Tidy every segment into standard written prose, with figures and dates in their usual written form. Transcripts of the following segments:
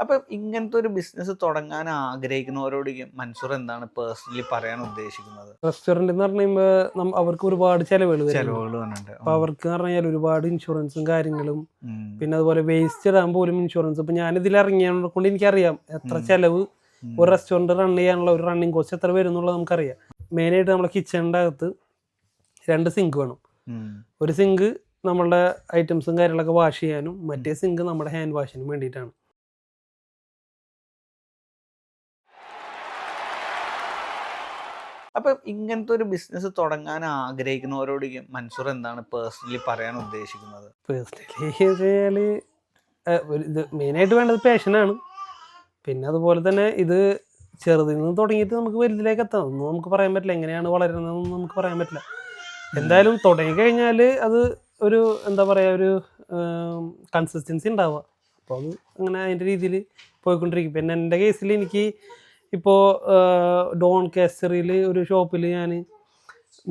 അപ്പൊ ഇങ്ങനത്തെ ഒരു ബിസിനസ് തുടങ്ങാൻ ആഗ്രഹിക്കുന്നവരോട് മൻസൂർ എന്താണ് പേഴ്സണലി പറയാൻ ഉദ്ദേശിക്കുന്നത്? റെസ്റ്റോറന്റ് എന്ന് പറയുമ്പോൾ അവർക്ക് ഒരുപാട് ചെലവുകൾ പറഞ്ഞിട്ട് അപ്പൊ അവർക്ക് എന്ന് പറഞ്ഞാൽ ഒരുപാട് ഇൻഷുറൻസും കാര്യങ്ങളും പിന്നെ അതുപോലെ വേസ്റ്റ് ഇടാൻ പോലും ഇൻഷുറൻസ്. ഇപ്പൊ ഞാൻ ഇതിൽ ഇറങ്ങിയത് കൊണ്ട് എനിക്കറിയാം എത്ര ചെലവ് ഒരു റെസ്റ്റോറന്റ് റൺ ചെയ്യാനുള്ള ഒരു റണ്ണിങ് കോസ്റ്റ് എത്ര വരും എന്നുള്ളത് നമുക്കറിയാം. മെയിനായിട്ട് നമ്മുടെ കിച്ചണിൻ്റെ അകത്ത് 2 സിങ്ക് വേണം. ഒരു സിങ്ക് നമ്മളുടെ ഐറ്റംസും കാര്യങ്ങളൊക്കെ വാഷ് ചെയ്യാനും മറ്റേ സിങ്ക് നമ്മുടെ ഹാൻഡ് വാഷിനും വേണ്ടിയിട്ടാണ്. അപ്പൊ ഇങ്ങനത്തെ ഒരു ബിസിനസ് തുടങ്ങാൻ ആഗ്രഹിക്കുന്നവരോട് മൻസൂർ എന്താണ് പേഴ്സണലി പറയാൻ ഉദ്ദേശിക്കുന്നത്? പേഴ്സണലി ഇത് മെയിനായിട്ട് വേണ്ടത് പാഷനാണ്. പിന്നെ അതുപോലെ തന്നെ ഇത് ചെറുതിൽ നിന്ന് തുടങ്ങിയിട്ട് നമുക്ക് വലുതിലേക്ക് എത്താം. ഒന്നും നമുക്ക് പറയാൻ പറ്റില്ല, എങ്ങനെയാണ് വളരുന്നതെന്നൊന്നും നമുക്ക് പറയാൻ പറ്റില്ല. എന്തായാലും തുടങ്ങിക്കഴിഞ്ഞാൽ അത് ഒരു എന്താ പറയുക, ഒരു കൺസിസ്റ്റൻസി ഉണ്ടാവുക. അപ്പോൾ അത് അങ്ങനെ അതിൻ്റെ രീതിയിൽ പോയിക്കൊണ്ടിരിക്കും. പിന്നെ എൻ്റെ കേസിൽ എനിക്ക് ഇപ്പോൾ ഡോൺ കാസ്റ്ററിൽ ഒരു ഷോപ്പിൽ ഞാൻ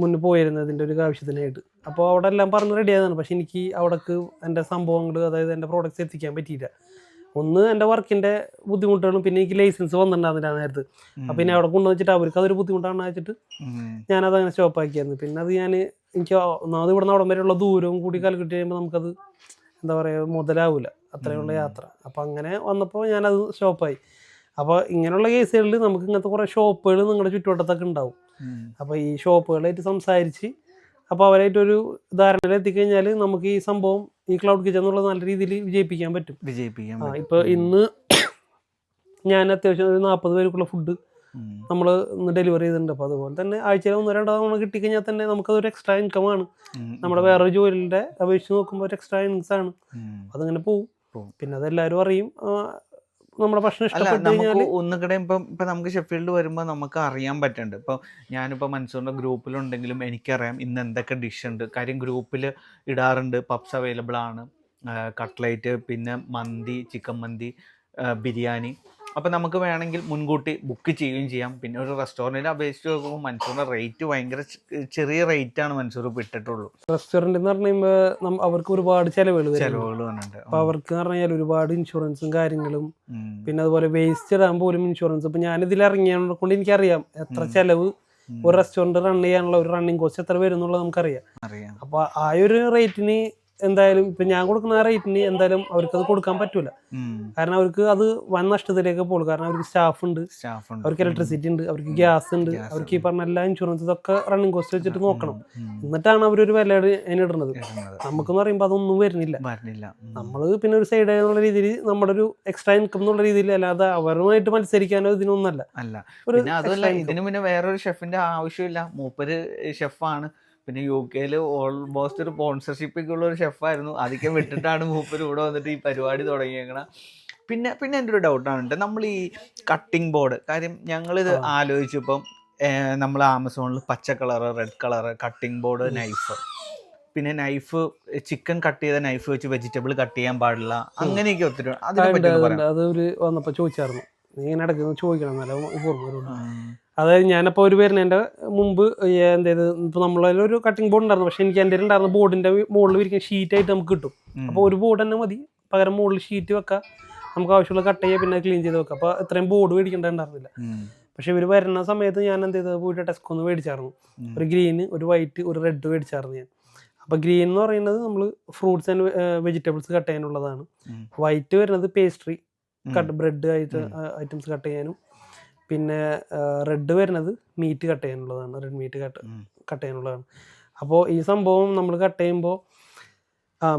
മുന്നേ പോയിരുന്നു ഇതിൻ്റെ ഒരു ആവശ്യത്തിനായിട്ട്. അപ്പോൾ അവിടെ എല്ലാം പറഞ്ഞ് റെഡി ആയതാണ്. പക്ഷെ എനിക്ക് അവിടേക്ക് എൻ്റെ സംഭവങ്ങൾ, അതായത് എൻ്റെ പ്രോഡക്റ്റ്സ് എത്തിക്കാൻ പറ്റിയില്ല. ഒന്ന് എൻ്റെ വർക്കിൻ്റെ ബുദ്ധിമുട്ടുകളും പിന്നെ എനിക്ക് ലൈസൻസ് വന്നിട്ടുണ്ടാകുന്നില്ല ആ നേരത്ത്. അപ്പം പിന്നെ അവിടെ കൊണ്ടുവച്ചിട്ട് അവർക്ക് അതൊരു ബുദ്ധിമുട്ടാണെന്ന് വെച്ചിട്ട് ഞാനതങ്ങനെ സ്റ്റോപ്പാക്കിയായിരുന്നു. പിന്നെ അത് എനിക്ക് ഒന്നാമത് ഇവിടെ നിന്ന് അവിടം വരെയുള്ള ദൂരവും കൂടി കാൽക്കുലേറ്റ് ചെയ്യുമ്പോൾ നമുക്കത് എന്താ പറയുക മുതലാവില്ല അത്രയുള്ള യാത്ര. അപ്പം അങ്ങനെ വന്നപ്പോൾ ഞാനത് സ്റ്റോപ്പായി. അപ്പോൾ ഇങ്ങനെയുള്ള കേസുകളിൽ നമുക്ക് ഇങ്ങനത്തെ കുറേ ഷോപ്പുകൾ നിങ്ങളുടെ ചുറ്റുവട്ടത്തൊക്കെ ഉണ്ടാവും. അപ്പോൾ ഈ ഷോപ്പുകളായിട്ട് സംസാരിച്ച് അപ്പോൾ അവരായിട്ടൊരു ധാരണയിൽ എത്തിക്കഴിഞ്ഞാൽ നമുക്ക് ഈ സംഭവം ഈ ക്ലൗഡ് കിച്ചൺ എന്നുള്ളത് നല്ല രീതിയിൽ വിജയിപ്പിക്കാൻ പറ്റും. ഇപ്പോൾ ഇന്ന് ഞാൻ അത്യാവശ്യം ഒരു 40 പേർക്കുള്ള ഫുഡ് നമ്മൾ ഇന്ന് ഡെലിവറി ചെയ്തിട്ടുണ്ട്. അപ്പോൾ അതുപോലെ തന്നെ ആഴ്ചയിൽ 1-2 തവണ കിട്ടിക്കഴിഞ്ഞാൽ തന്നെ നമുക്കതൊരു എക്സ്ട്രാ ഇൻകമാണ്. നമ്മുടെ വേറൊരു ജോലിയുടെ അപേക്ഷിച്ച് നോക്കുമ്പോൾ ഒരു എക്സ്ട്രാ ഇൻകംസ് ആണ്. അതങ്ങനെ പോവും. പിന്നെ അതെല്ലാവരും അറിയും. നമ്മുടെ ഭക്ഷണം ഇഷ്ടപ്പെട്ടു കഴിഞ്ഞാൽ ഒന്നുകൂടെ ഇപ്പം നമുക്ക് ഷെഫീൽഡ് വരുമ്പോൾ നമുക്ക് അറിയാൻ പറ്റുന്നുണ്ട്. ഇപ്പോൾ ഞാനിപ്പോൾ മൻസൂറിൻ്റെ ഗ്രൂപ്പിലുണ്ടെങ്കിലും എനിക്കറിയാം ഇന്ന് എന്തൊക്കെ ഡിഷ് ഉണ്ട്. കാര്യം ഗ്രൂപ്പിൽ ഇടാറുണ്ട്. പബ്സ് അവൈലബിൾ ആണ്, കട്ട്ലേറ്റ്, പിന്നെ മന്തി, ചിക്കൻ മന്തി, ബിരിയാണി. അപ്പം നമുക്ക് വേണമെങ്കിൽ മുൻകൂട്ടി ബുക്ക് ചെയ്യുകയും ചെയ്യാം. പിന്നെ ഒരു റെസ്റ്റോറൻറ്റിൽ അപേക്ഷിച്ച് നോക്കുമ്പോൾ മൻസൂറിൻ്റെ റേറ്റ് ഭയങ്കര ചെറിയ റേറ്റാണ് മൻസൂർ ഇട്ടിട്ടുള്ളൂ. റെസ്റ്റോറൻറ്റ് എന്ന് പറയുമ്പോൾ അവർക്ക് ഒരുപാട് ചെലവുകൾ വന്നിട്ടുണ്ട്. അപ്പോൾ അവർക്ക് എന്ന് പറഞ്ഞാൽ ഒരുപാട് ഇൻഷുറൻസും കാര്യങ്ങളും പിന്നെ അതുപോലെ വേസ്റ്റ് ഇടാൻ പോലും ഇൻഷുറൻസ്. ഇപ്പം ഞാനിതിൽ ഇറങ്ങിയത് കൊണ്ട് എനിക്കറിയാം എത്ര ചെലവ് ഒരു റെസ്റ്റോറൻറ്റ് റൺ ചെയ്യാനുള്ള ഒരു റണ്ണിങ് കോസ്റ്റ് എത്ര വരും എന്നുള്ളത് നമുക്കറിയാം. അപ്പോൾ ആ ഒരു റേറ്റിന് എന്തായാലും ഇപ്പം ഞാൻ കൊടുക്കുന്ന ആ റേറ്റിന് എന്തായാലും അവർക്കത് കൊടുക്കാൻ പറ്റൂല. കാരണം അവർക്ക് അത് വൻ നഷ്ടത്തിലേക്ക് പോകും. കാരണം അവർക്ക് സ്റ്റാഫ് ഉണ്ട്, അവർക്ക് ഇലക്ട്രിസിറ്റി ഉണ്ട്, അവർക്ക് ഗ്യാസ് ഉണ്ട്, അവർക്ക് ഈ പറഞ്ഞ എല്ലാ ഇൻഷുറൻസ് ഇതൊക്കെ റണ്ണിങ് കോസ്റ്റ് വെച്ചിട്ട് നോക്കണം. എന്നിട്ടാണ് അവരൊരു വില അതിനിടുന്നത്. നമുക്കെന്ന് പറയുമ്പോൾ അതൊന്നും വരുന്നില്ല. നമ്മൾ പിന്നെ ഒരു സൈഡ് എന്നുള്ള രീതിയിൽ നമ്മുടെ ഒരു എക്സ്ട്രാ ഇൻകം എന്നുള്ള രീതിയിൽ, അല്ലാതെ അവരുമായിട്ട് മത്സരിക്കാനോ ഇതിനൊന്നല്ല. ഇതിന് പിന്നെ വേറൊരു ഷെഫിന്റെ ആവശ്യമില്ല. മൂപ്പര് ഷെഫാണ്. പിന്നെ UK ഓൾമോസ്റ്റ് ഒരു സ്പോൺസർഷിപ്പൊക്കെ ഉള്ള ഒരു ഷെഫായിരുന്നു. അതൊക്കെ വിട്ടിട്ടാണ് മൂപ്പര് ഇവിടെ വന്നിട്ട് ഈ പരിപാടി തുടങ്ങിയേക്കണം. പിന്നെ എൻ്റെ ഒരു ഡൗട്ടാണ്, നമ്മൾ ഈ കട്ടിംഗ് ബോർഡ് കാര്യം ഞങ്ങളിത് ആലോചിച്ചപ്പം നമ്മൾ ആമസോണിൽ പച്ച colour, red colour cutting board, knife, പിന്നെ നൈഫ് ചിക്കൻ കട്ട് ചെയ്ത നൈഫ് വെച്ച് വെജിറ്റബിൾ കട്ട് ചെയ്യാൻ പാടില്ല, അങ്ങനെയൊക്കെ ഒത്തിരി. അതൊരു വന്നപ്പോൾ ചോദിച്ചായിരുന്നു, നീ ഇങ്ങനെ ഇടയ്ക്ക് ചോദിക്കണം നല്ല ഓർമ്മ. അതായത് ഞാനപ്പോൾ ഒരു പേരിന് എൻ്റെ മുമ്പ് എന്ത് ഇപ്പോൾ നമ്മളതിലൊരു കട്ടിംഗ് ബോർഡ് ഉണ്ടായിരുന്നു. പക്ഷേ എനിക്ക് എൻ്റെ ഉണ്ടായിരുന്ന ബോർഡിൻ്റെ മുകളിൽ വിരിക്കുന്ന ഷീറ്റായിട്ട് നമുക്ക് കിട്ടും. അപ്പോൾ ഒരു ബോർഡ് തന്നെ മതി, പകരം മുകളിൽ ഷീറ്റ് വെക്കാം, നമുക്ക് ആവശ്യമുള്ള കട്ട് ചെയ്യുക, പിന്നെ ക്ലീൻ ചെയ്ത് വെക്കാം. അപ്പോൾ ഇത്രയും ബോർഡ് മേടിക്കേണ്ടതുണ്ടായിരുന്നില്ല. പക്ഷേ ഇവർ വരുന്ന സമയത്ത് ഞാൻ എന്ത് ചെയ്തത്, പോയിട്ട് ടെസ്കോന്ന് മേടിച്ചായിരുന്നു. ഒരു ഗ്രീന്, ഒരു വൈറ്റ്, ഒരു റെഡ് മേടിച്ചായിരുന്നു ഞാൻ. അപ്പോൾ ഗ്രീൻ എന്ന് പറയുന്നത് നമ്മൾ ഫ്രൂട്ട്സ് ആൻഡ് വെജിറ്റബിൾസ് കട്ട് ചെയ്യാനുള്ളതാണ്. വൈറ്റ് വരുന്നത് പേസ്ട്രി ബ്രെഡ് ഐറ്റംസ് കട്ട് ചെയ്യാനും, പിന്നെ റെഡ് വരുന്നത് മീറ്റ് കട്ട് ചെയ്യാനുള്ളതാണ്, റെഡ് മീറ്റ് കട്ട് ചെയ്യാനുള്ളതാണ്. അപ്പോൾ ഈ സംഭവം നമ്മൾ കട്ട് ചെയ്യുമ്പോൾ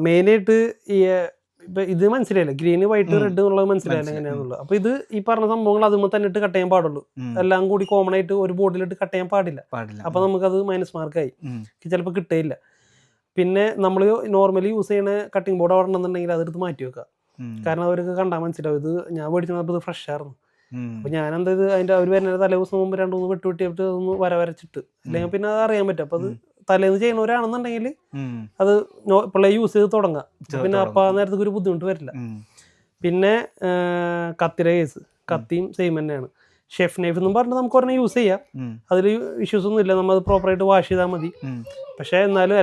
മെയിനായിട്ട് ഇപ്പം ഇത് മനസ്സിലായില്ല, ഗ്രീന് വൈറ്റ് റെഡ് എന്നുള്ളത് മനസ്സിലായില്ല എങ്ങനെയാണെന്നുള്ളത്. അപ്പോൾ ഇത് ഈ പറഞ്ഞ സംഭവങ്ങൾ അതുമ്പോൾ തന്നെ ഇട്ട് കട്ട് ചെയ്യാൻ പാടുള്ളൂ. എല്ലാം കൂടി കോമൺ ആയിട്ട് ഒരു ബോർഡിലിട്ട് കട്ട് ചെയ്യാൻ പാടില്ല. അപ്പോൾ നമുക്കത് മൈനസ് മാർക്കായി, ചിലപ്പോൾ കിട്ടുകയില്ല. പിന്നെ നമ്മൾ നോർമലി യൂസ് ചെയ്യുന്ന കട്ടിംഗ് ബോർഡ് അവിടെ ഉണ്ടെന്നുണ്ടെങ്കിൽ അതെടുത്ത് മാറ്റി വെക്കുക. കാരണം അവർക്ക് കണ്ടാൽ മനസ്സിലാവും ഇത് ഞാൻ മേടിച്ചപ്പോൾ ഇത് ഫ്രഷ് ആയിരുന്നു. അപ്പോൾ ഞാൻ എന്താ അതിൻ്റെ അവർ വരുന്ന തലേ ദിവസം മുമ്പ് 2-3 വെട്ടിയിട്ട് ഒന്ന് വരച്ചിട്ട്, അല്ലെങ്കിൽ പിന്നെ അത് അറിയാൻ പറ്റും. അപ്പോൾ അത് തലേന്ന് ചെയ്യുന്നവരാണെന്നുണ്ടെങ്കിൽ അത് പിള്ളേർ യൂസ് ചെയ്ത് തുടങ്ങാം. പിന്നെ അപ്പം ആ നേരത്തേക്ക് ഒരു ബുദ്ധിമുട്ട് വരില്ല. പിന്നെ കത്തിയുടെ കേസ്, കത്തിയും സെയിം തന്നെയാണ്. ഷെഫ് നൈഫ് എന്നും പറഞ്ഞിട്ട് നമുക്ക് ഒരെണ്ണം യൂസ് ചെയ്യാം, അതിൽ ഇഷ്യൂസ് ഒന്നും ഇല്ല, നമ്മൾ അത് പ്രോപ്പറായിട്ട് വാഷ് ചെയ്താൽ മതി. പക്ഷേ എന്നാലും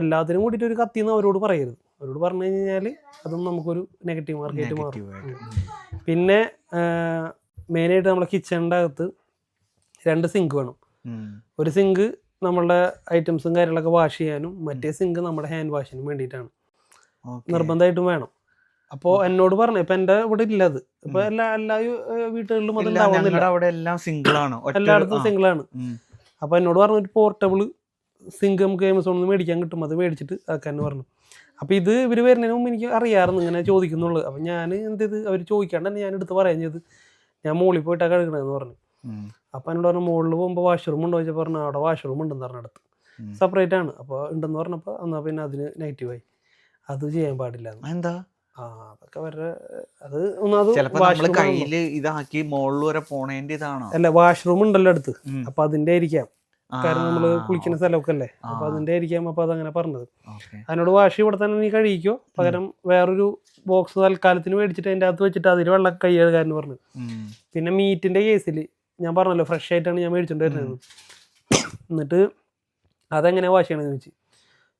എല്ലാത്തിനും കൂടിയിട്ട് ഒരു കത്തിന്ന് അവരോട് പറയരുത്. അവരോട് പറഞ്ഞു കഴിഞ്ഞാൽ അതും നമുക്കൊരു നെഗറ്റീവ് മാർക്കായിട്ട് മാറും. നെഗറ്റീവായിട്ട്. പിന്നെ മെയിനായിട്ട് നമ്മളെ കിച്ചണിൻ്റെ അകത്ത് 2 സിങ്ക് വേണം. ഒരു സിങ്ക് നമ്മളുടെ ഐറ്റംസും കാര്യങ്ങളൊക്കെ വാഷ് ചെയ്യാനും, മറ്റേ സിങ്ക് നമ്മുടെ ഹാൻഡ് വാഷിനും വേണ്ടിയിട്ടാണ്. നിർബന്ധമായിട്ടും വേണം. അപ്പോൾ എന്നോട് പറഞ്ഞു, ഇപ്പം എൻ്റെ ഇവിടെ ഇല്ലത്, ഇപ്പൊ എല്ലാ വീട്ടുകളിലും അത് ഉണ്ടാവുന്നില്ല, എല്ലായിടത്തും സിംഗിളാണ്. അപ്പോൾ എന്നോട് പറഞ്ഞു ഒരു പോർട്ടബിൾ സിങ്ക് നമുക്ക് ആമസോണിൽ നിന്ന് മേടിക്കാൻ കിട്ടും, അത് മേടിച്ചിട്ട് ആക്കാന്ന് പറഞ്ഞു. അപ്പോൾ ഇത് ഇവർ വരുന്നതിന് മുമ്പ് എനിക്ക് അറിയാമായിരുന്നു ഇങ്ങനെ ചോദിക്കുന്നുള്ളൂ. അപ്പം ഞാൻ എന്ത് ചെയ്ത് അവർ ചോദിക്കാണ്ട് തന്നെ ഞാൻ എടുത്ത് പറയാൻ ചെയ്ത് ഞാൻ മുകളിൽ പോയിട്ടാണ് കഴുകണമെന്ന് പറഞ്ഞു. അപ്പം എന്നോട് പറഞ്ഞു മുകളിൽ പോകുമ്പോൾ വാഷ്റൂം ഉണ്ടോ ചോദിച്ചാൽ പറഞ്ഞു അവിടെ വാഷ്റൂം ഉണ്ടെന്ന് പറഞ്ഞിടത്ത് സെപ്പറേറ്റ് ആണ്. അപ്പോൾ ഉണ്ടെന്ന് പറഞ്ഞപ്പോൾ എന്നാൽ പിന്നെ അതിന് നെഗറ്റീവായി, അത് ചെയ്യാൻ പാടില്ല. എന്താ അതൊക്കെ അവരുടെ അത് ഒന്നാമത് ഇതാക്കി മുകളിൽ വരെ പോണേന്റെ ഇതാണോ? അല്ല, വാഷ്റൂം ഉണ്ടല്ലോ അടുത്ത്, അപ്പൊ അതിന്റെ ആയിരിക്കാം. കാരണം നമ്മള് കുളിക്കുന്ന സ്ഥലമൊക്കെ അല്ലേ, അപ്പൊ അതിന്റെ ആയിരിക്കാം. അപ്പൊ അതങ്ങനെ പറഞ്ഞത്. അതിനോട് വാഷ് ഇവിടെ തന്നെ നീ കഴിക്കോ, പകരം വേറൊരു ബോക്സ് തൽക്കാലത്തിന് മേടിച്ചിട്ട് അതിന്റെ അകത്ത് വെച്ചിട്ട് അതിൽ വെള്ളം കൈ കഴുകാന്ന് പറഞ്ഞു. പിന്നെ മീറ്റിന്റെ കേസിൽ ഞാൻ പറഞ്ഞല്ലോ ഫ്രഷ് ആയിട്ടാണ് ഞാൻ മേടിച്ചോണ്ട് വരുന്നത്. എന്നിട്ട് അതെങ്ങനെയാ വാഷ് ചെയ്യണമെന്ന് ചോദിച്ചു.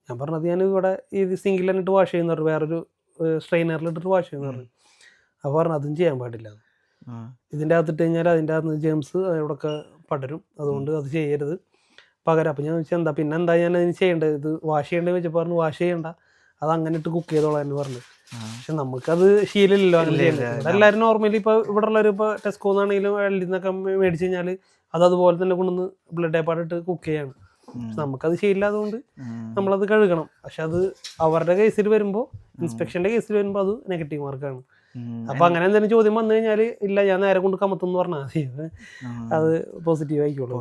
ഞാൻ പറഞ്ഞത് ഞാൻ ഇവിടെ ഈ സിങ്കിൽ തന്നിട്ട് വാഷ് ചെയ്യുന്ന പറഞ്ഞു, വേറൊരു സ്ട്രെയിനറിലിട്ടിട്ട് വാഷ് ചെയ്യുന്ന പറഞ്ഞു. അപ്പോൾ പറഞ്ഞു അതും ചെയ്യാൻ പാടില്ല, ഇതിൻ്റെ അകത്തിട്ട് കഴിഞ്ഞാൽ അതിൻ്റെ അകത്ത് ജെംസ് അവിടെയൊക്കെ പടരും, അതുകൊണ്ട് അത് ചെയ്യരുത് പകരം. അപ്പം ഞാൻ ചോദിച്ചാൽ എന്താ പിന്നെ എന്താ ഞാൻ അതിന് ചെയ്യേണ്ടത്, ഇത് വാഷ് ചെയ്യേണ്ടത് വെച്ചപ്പോൾ പറഞ്ഞു വാഷ് ചെയ്യണ്ട, അത് അങ്ങനെ ഇട്ട് കുക്ക് ചെയ്തോളാം എന്ന് പറഞ്ഞു. പക്ഷെ നമുക്കത് ശീലമില്ലല്ലോ അങ്ങനെ ചെയ്യുന്നത്. ഇവിടെ എല്ലാവരും നോർമലി ഇപ്പോൾ ഇവിടെ ഉള്ളവർ ഇപ്പോൾ ടെസ്കോന്നാണെങ്കിലും വെള്ളിൽ നിന്നൊക്കെ മേടിച്ച് കഴിഞ്ഞാൽ അത് അതുപോലെ തന്നെ കൊണ്ടുവന്ന് ബ്ലഡ് ഏപ്പാടിട്ട് കുക്ക് ചെയ്യാണ്. നമുക്കത് ശീലമില്ലാത്തതുകൊണ്ട് നമ്മളത് കഴുകണം. പക്ഷെ അത് അവരുടെ കേസിൽ വരുമ്പോൾ, ഇൻസ്പെക്ഷൻ്റെ കേസിൽ വരുമ്പോൾ അത് നെഗറ്റീവ് മാർക്കാണ്. അപ്പൊ അങ്ങനെ എന്തെങ്കിലും ചോദ്യം വന്നു കഴിഞ്ഞാൽ ഇല്ല ഞാൻ നേരെ കൊണ്ട് കമത്തെന്ന് പറഞ്ഞാൽ മതി, അത് പോസിറ്റീവ് ആയിക്കോളൂ.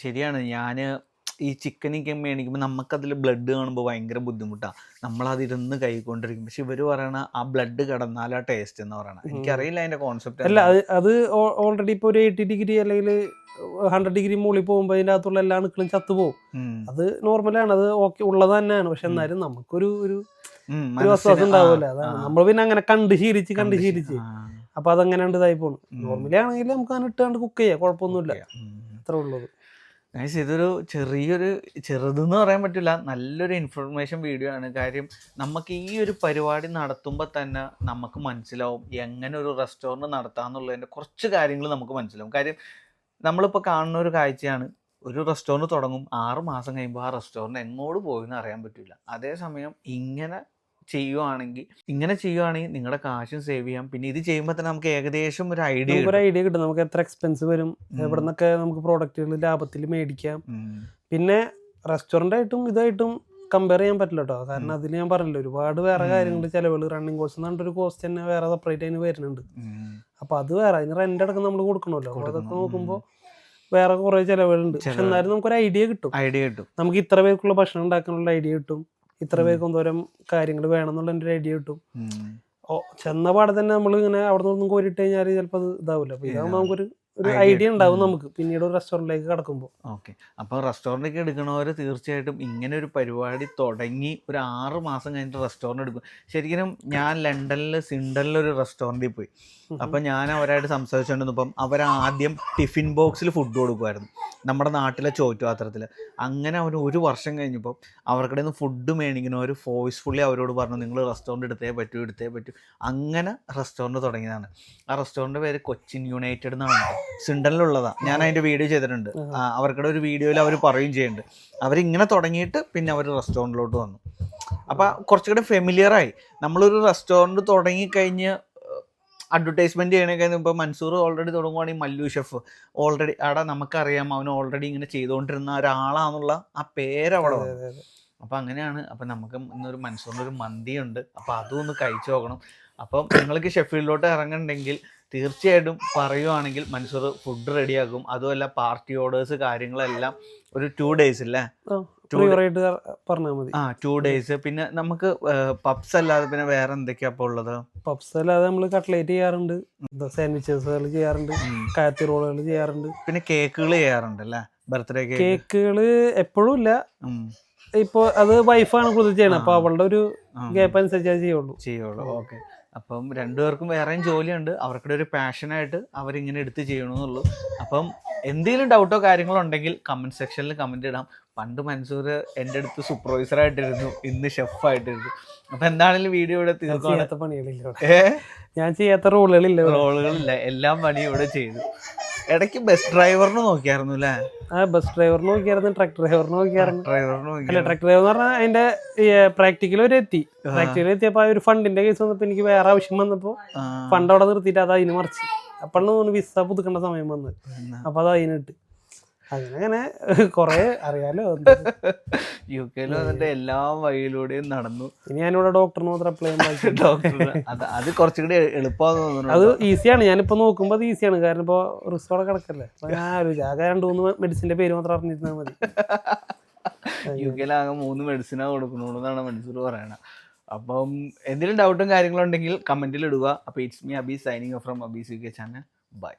ശരിയാണ്. ഞാൻ ഈ ചിക്കനൊക്കെ മേടിക്കുമ്പോൾ നമുക്കതിൽ ബ്ലഡ് കാണുമ്പോൾ ഭയങ്കര ബുദ്ധിമുട്ടാണ്, നമ്മളതിരുന്ന് കഴിക്കൊണ്ടിരിക്കും. പക്ഷെ ഇവർ പറയണ ആ ബ്ലഡ് കിടന്നാൽ ആ ടേസ്റ്റ് എന്ന് പറയണ, എനിക്കറിയില്ല അതിന്റെ കോൺസെപ്റ്റ്. അല്ല, അത് ഓൾറെഡി ഇപ്പോൾ ഒരു 80 ഡിഗ്രി അല്ലെങ്കിൽ 100 ഡിഗ്രി മുകളിൽ പോകുമ്പോൾ അതിൻ്റെ അകത്തുള്ള എല്ലാ അണുക്കളും ചത്തുപോകും. അത് നോർമലാണ്, അത് ഓക്കെ ഉള്ളത് തന്നെയാണ്. പക്ഷെ എന്നാലും നമുക്കൊരു ഒരു വിശ്വാസം ഉണ്ടാവില്ല. അതാണ് നമ്മൾ പിന്നെ അങ്ങനെ കണ്ട് ശീലിച്ച് അപ്പൊ അതങ്ങനെ ഇതായി പോകണം. നോർമലി ആണെങ്കിൽ നമുക്ക് അങ്ങനെ ഇട്ടാണ്ട് കുക്ക് ചെയ്യാം, കുഴപ്പമൊന്നുമില്ല, അത്ര ഉള്ളത്. ഇതൊരു ചെറുതെന്ന് പറയാൻ പറ്റില്ല, നല്ലൊരു ഇൻഫർമേഷൻ വീഡിയോ ആണ്. കാര്യം നമുക്ക് ഈ ഒരു പരിപാടി നടത്തുമ്പോൾ തന്നെ നമുക്ക് മനസ്സിലാവും എങ്ങനെ ഒരു റെസ്റ്റോറൻറ്റ് നടത്താമെന്നുള്ളതിൻ്റെ കുറച്ച് കാര്യങ്ങൾ നമുക്ക് മനസ്സിലാവും. കാര്യം നമ്മളിപ്പോൾ കാണുന്ന ഒരു കാഴ്ചയാണ്, ഒരു റെസ്റ്റോറൻറ്റ് തുടങ്ങും, 6 മാസം കഴിയുമ്പോൾ ആ റെസ്റ്റോറൻറ്റ് എങ്ങോട്ട് പോയെന്ന് അറിയാൻ പറ്റില്ല. അതേസമയം ഇങ്ങനെ ചെയ്യുവാണെങ്കിൽ നിങ്ങളുടെ കാശും സേവ് ചെയ്യാം. പിന്നെ ഇത് ചെയ്യുമ്പോൾ തന്നെ നമുക്ക് ഏകദേശം ഒരു ഐഡിയ കിട്ടും, നമുക്ക് എത്ര എക്സ്പെൻസ് വരും, എവിടെ നിന്നൊക്കെ നമുക്ക് പ്രോഡക്റ്റുകൾ ലാഭത്തിൽ മേടിക്കാം. പിന്നെ റെസ്റ്റോറൻ്റ് ആയിട്ടും ഇതായിട്ടും കമ്പയർ ചെയ്യാൻ പറ്റില്ല കേട്ടോ. കാരണം അതിൽ ഞാൻ പറഞ്ഞില്ല, ഒരുപാട് വേറെ കാര്യങ്ങൾ, ചിലവുകൾ, റണ്ണിങ് കോസ്റ്റ് എന്ന് പറഞ്ഞൊരു കോസ്റ്റ് തന്നെ വേറെ സെപ്പറേറ്റ് അതിന് വരുന്നുണ്ട്. അപ്പൊ അത് വേറെ, അതിന് റെന്റ് അടക്കം നമ്മൾ കൊടുക്കണമല്ലോ. അതൊക്കെ നോക്കുമ്പോൾ വേറെ കുറെ ചിലവുകളുണ്ട്. പക്ഷെ എന്നാലും നമുക്കൊരു ഐഡിയ കിട്ടും. നമുക്ക് ഇത്ര പേർക്കുള്ള ഭക്ഷണം ഉണ്ടാക്കാനുള്ള ഐഡിയ കിട്ടും, ഇത്ര പേർക്ക് എന്തോരം കാര്യങ്ങൾ വേണമെന്നുള്ള ഒരു ഐഡിയ കിട്ടും. ചെന്ന പാടെ തന്നെ നമ്മൾ ഇങ്ങനെ അവിടെ നിന്നൊന്നും കോരിട്ട് കഴിഞ്ഞാൽ ചിലപ്പോൾ അത് ഇതാവില്ല. അപ്പൊ ഇതാകുമ്പോൾ നമുക്കൊരു ഐഡിയ ഉണ്ടാവും നമുക്ക് പിന്നീട് ഒരു റെസ്റ്റോറൻറ്റിലേക്ക് കടക്കുമ്പോൾ. ഓക്കെ, അപ്പോൾ റെസ്റ്റോറൻറ്റിലേക്ക് എടുക്കണവർ തീർച്ചയായിട്ടും ഇങ്ങനെ ഒരു പരിപാടി തുടങ്ങി ഒരു 6 മാസം കഴിഞ്ഞിട്ട് റെസ്റ്റോറൻറ്റ് എടുക്കും. ശരിക്കും ഞാൻ ലണ്ടനിൽ സിൻഡനിലൊരു റെസ്റ്റോറൻറ്റിൽ പോയി. അപ്പം ഞാൻ അവരായിട്ട് സംസാരിച്ചുകൊണ്ടിരുന്നപ്പം അവരാദ്യം ടിഫിൻ ബോക്സിൽ ഫുഡ് കൊടുക്കുമായിരുന്നു, നമ്മുടെ നാട്ടിലെ ചോറ്റുപാത്രത്തിൽ. അങ്ങനെ അവർ 1 വർഷം കഴിഞ്ഞപ്പോൾ അവർക്കിടെ നിന്ന് ഫുഡ് മേടിക്കണവർ ഫോഴ്സ്ഫുള്ളി അവരോട് പറഞ്ഞു നിങ്ങൾ റെസ്റ്റോറൻറ്റ് എടുത്തേ പറ്റൂ. അങ്ങനെ റെസ്റ്റോറൻറ്റ് തുടങ്ങിയതാണ്. ആ റെസ്റ്റോറൻറ്റ് പേര് കൊച്ചിൻ യുണൈറ്റഡ് എന്നാണ്, സിൻഡനിലുള്ളതാണ്. ഞാൻ അതിൻ്റെ വീഡിയോ ചെയ്തിട്ടുണ്ട്. അവർക്കിടെ ഒരു വീഡിയോയിൽ അവർ പറയുകയും ചെയ്യുന്നുണ്ട്, അവരിങ്ങനെ തുടങ്ങിയിട്ട് പിന്നെ അവർ റെസ്റ്റോറൻറ്റിലോട്ട് വന്നു. അപ്പോൾ കുറച്ചുകൂടെ ഫെമിലിയറായി. നമ്മളൊരു റെസ്റ്റോറൻറ്റ് തുടങ്ങിക്കഴിഞ്ഞ് അഡ്വർടൈസ്മെന്റ് ചെയ്യണൊക്കെ ഇപ്പോൾ മൻസൂർ ഓൾറെഡി തുടങ്ങുവാണെങ്കിൽ മല്ലു ഷെഫ് ഓൾറെഡി അവിടെ നമുക്കറിയാം, അവൻ ഓൾറെഡി ഇങ്ങനെ ചെയ്തുകൊണ്ടിരുന്ന ഒരാളാന്നുള്ള ആ പേരവിടെ വന്നു. അപ്പോൾ അങ്ങനെയാണ്. അപ്പം നമുക്ക് ഇന്നൊരു മൻസൂറിൻ്റെ ഒരു മന്തിയുണ്ട്, അപ്പോൾ അതും ഒന്ന് കഴിച്ചു നോക്കണം. അപ്പം നിങ്ങൾക്ക് ഷെഫീൽഡിലോട്ട് ഇറങ്ങുന്നുണ്ടെങ്കിൽ തീർച്ചയായിട്ടും പറയുവാണെങ്കിൽ മൻസൂർ ഫുഡ് റെഡിയാക്കും. അതുമല്ല പാർട്ടി ഓർഡേഴ്സ് കാര്യങ്ങളെല്ലാം ഒരു 2 days അല്ലേ, 2 days. പിന്നെ നമുക്ക് പബ്സ് അല്ലാതെ പിന്നെ വേറെ എന്തൊക്കെയാ ഇപ്പോൾ ഉള്ളത്? പബ്സ് അല്ലാതെ നമ്മൾ കട്ട്ലേറ്റ് ചെയ്യാറുണ്ട്, സാൻഡ്വിച്ചസുകൾ ചെയ്യാറുണ്ട്, കാത്തി റോളുകൾ ചെയ്യാറുണ്ട്, പിന്നെ കേക്കുകൾ ചെയ്യാറുണ്ട് അല്ലേ, ബർത്ത്ഡേ കേക്കുകൾ എപ്പോഴും ഇല്ല. ഇപ്പൊ അത് വൈഫാണ് കൂടുതൽ ചെയ്യണം, അപ്പൊ അവളുടെ ഒരു ഗ്യാപ്പ് അനുസരിച്ച് ചെയ്യുള്ളൂ. ഓക്കെ. അപ്പം രണ്ടുപേർക്കും വേറെയും ജോലിയുണ്ട്, അവർക്കിടെ ഒരു പാഷനായിട്ട് അവരിങ്ങനെ എടുത്ത് ചെയ്യണമെന്നുള്ളൂ. അപ്പം എന്തെങ്കിലും ഡൗട്ടോ കാര്യങ്ങളോ ഉണ്ടെങ്കിൽ കമൻറ്റ് സെക്ഷനിൽ കമൻറ്റ് ഇടാം. പണ്ട് മൻസൂർ എൻ്റെ അടുത്ത് സൂപ്പർവൈസറായിട്ടിരുന്നു, ഇന്ന് ഷെഫായിട്ടിരുന്നു. അപ്പം എന്താണെങ്കിലും വീഡിയോ ഇവിടെ തീർക്കുകയാണ്. ചെയ്യാത്ത പണികളില്ല ഞാൻ ചെയ്യാത്ത റോളുകളില്ല റോളുകളില്ല, എല്ലാം പണി ഇവിടെ ചെയ്തു. ഇടയ്ക്ക് ബസ് ഡ്രൈവറിന് നോക്കിയായിരുന്നു അല്ലേ? ബസ് ഡ്രൈവറിന് നോക്കിയായിരുന്നു, ട്രക്ക് ഡ്രൈവറിന് നോക്കിയായിരുന്നു. ഡ്രൈവറിന് നോക്കി. അല്ല, ട്രക്ക് ഡ്രൈവർ എന്ന് പറഞ്ഞാൽ അതിന്റെ പ്രാക്ടിക്കൽ വരെ എത്തി. പ്രാക്ടിക്കൽ എത്തിയപ്പോ ഒരു ഫണ്ടിന്റെ കേസ് വന്നപ്പോ എനിക്ക് വേറെ ആവശ്യം വന്നപ്പോ ഫണ്ട് അവിടെ നിർത്തിയിട്ട് അത് അതിന് മറിച്ച്. അപ്പോഴാണ് തോന്നുന്നു വിസ പുതുക്കേണ്ട സമയം വന്നത്. അപ്പൊ അത് അതിനിട്ട് അങ്ങനെ കൊറേ അറിയാലോ. UK വന്നിട്ട് എല്ലാ വഴിയിലൂടെയും നടന്നു. ഇനി ഞാനിവിടെ ഡോക്ടറിന് മാത്രം അപ്ലൈ ചെയ്യാൻ. ഡോക്ടർ അത് കുറച്ചുകൂടി എളുപ്പമാണെന്ന് തോന്നുന്നു. അത് ഈസിയാണ്. ഞാനിപ്പോ നോക്കുമ്പോ അത് ഈസിയാണ്. കാരണം ഇപ്പൊ റിസോർട്ട് കിടക്കല്ലേ. അപ്പൊ ഞാൻ ആകെ 2-3 മെഡിസിന്റെ പേര് മാത്രം അറിഞ്ഞിരുന്നാൽ മതി. UK ആകെ 3 മെഡിസിനാണ് കൊടുക്കണുള്ളൂ എന്നാണ് മൻസൂർ പറയണത്. അപ്പം എന്തെങ്കിലും ഡൗട്ടും കാര്യങ്ങളും ഉണ്ടെങ്കിൽ കമന്റിൽ ഇടുക. അപ്പോൾ it's me Abi signing from Abi's UK channel. By.